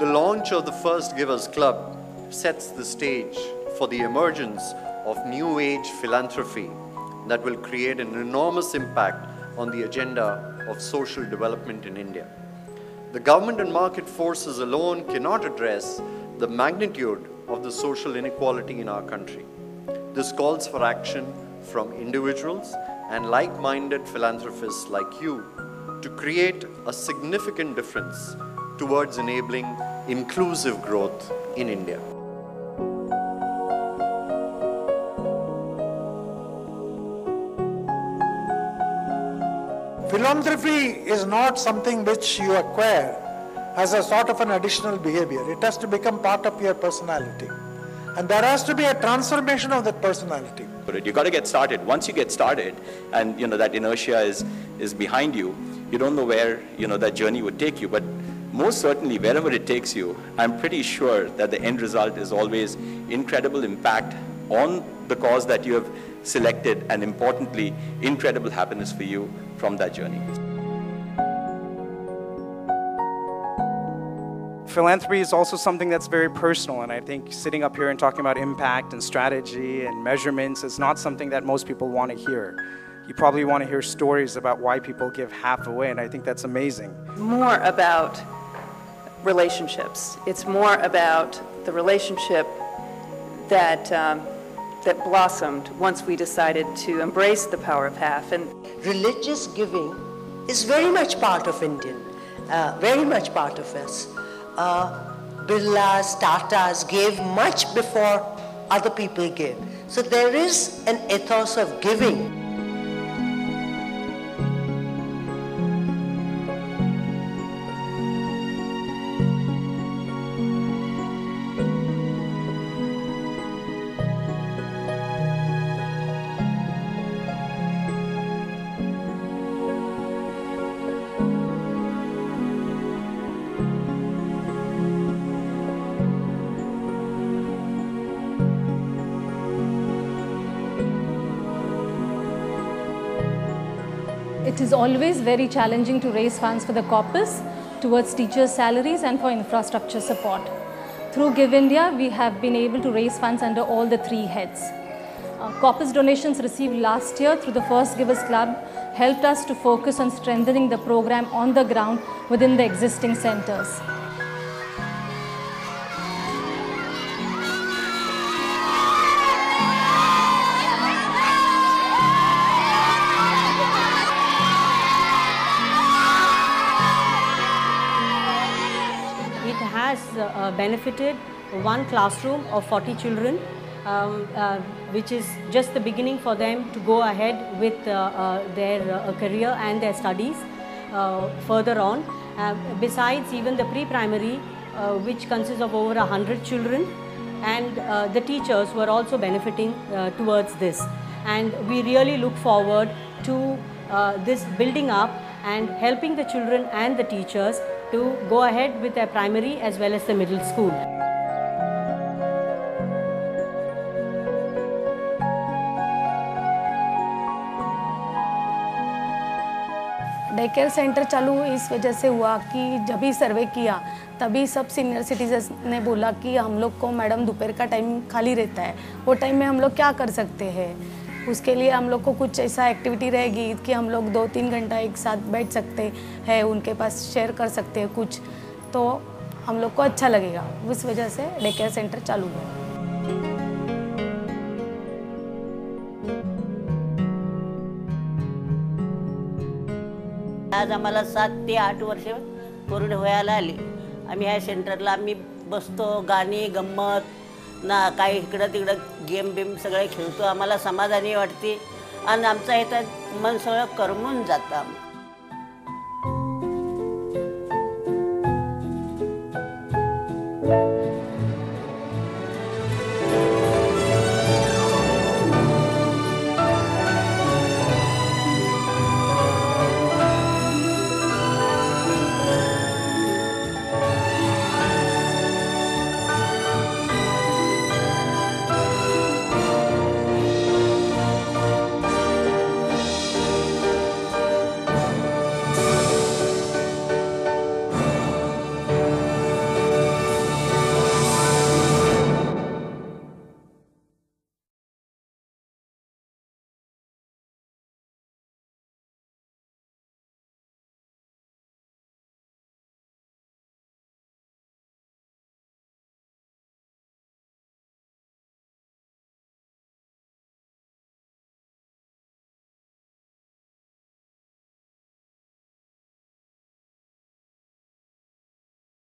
launch of the first Givers Club sets the stage for the emergence of new age philanthropy that will create an enormous impact on the agenda of social development in India. The government and market forces alone cannot address the magnitude of the social inequality in our country. This calls for action from individuals and like-minded philanthropists like you to create a significant difference towards enabling inclusive growth in India. Philanthropy is not something which you acquire as a sort of an additional behavior. It has to become part of your personality. And there has to be a transformation of that personality. You got to get started. Once you get started and that inertia is behind you, you don't know where that journey would take you. But most certainly, wherever it takes you, I'm pretty sure that the end result is always incredible impact on the cause that you have selected, and importantly, incredible happiness for you from that journey. Philanthropy is also something that's very personal, and I think sitting up here and talking about impact and strategy and measurements is not something that most people want to hear. You probably want to hear stories about why people give half away, and I think that's amazing. More about relationships. It's more about the relationship that that blossomed once we decided to embrace the power of half. And religious giving is very much part of Indian, very much part of us. Birlas, Tatas gave much before other people gave. So there is an ethos of giving. It is always very challenging to raise funds for the corpus, towards teachers' salaries and for infrastructure support. Through Give India, we have been able to raise funds under all the three heads. Corpus donations received last year through the First Givers Club helped us to focus on strengthening the program on the ground within the existing centers. Has benefited one classroom of 40 children, which is just the beginning for them to go ahead with their career and their studies further on. Besides, even the pre-primary, which consists of over 100 children, and the teachers were also benefiting towards this. And we really look forward to this building up and helping the children and the teachers to go ahead with their primary as well as the middle school. Day care centre चालू इस वजह से हुआ कि जब भी सर्वे किया तभी सब सीनियर सिटीजन्स ने बोला कि हम लोग को मैडम दोपहर का टाइम खाली रहता है, वो टाइम में हम लोग क्या कर सकते हैं। उसके लिए हम लोग को कुछ ऐसा एक्टिविटी रहेगी कि हम लोग 2-3 घंटा एक साथ बैठ सकते हैं, उनके पास शेयर कर सकते हैं कुछ, तो हम लोग को अच्छा लगेगा। उस वजह से डे केयर सेंटर चालू हुआ। आज आम्हाला 7 ते 8 वर्ष पूर्ण व्हायला आली। आम्ही ह्या सेंटरला आम्ही बसतो, गाणी गंमत ना काही इकडं तिकडं गेम बिम सगळे खेळतो, आम्हाला समाधानी वाटते आणि आमचं इथं मन सगळं करमून जातं।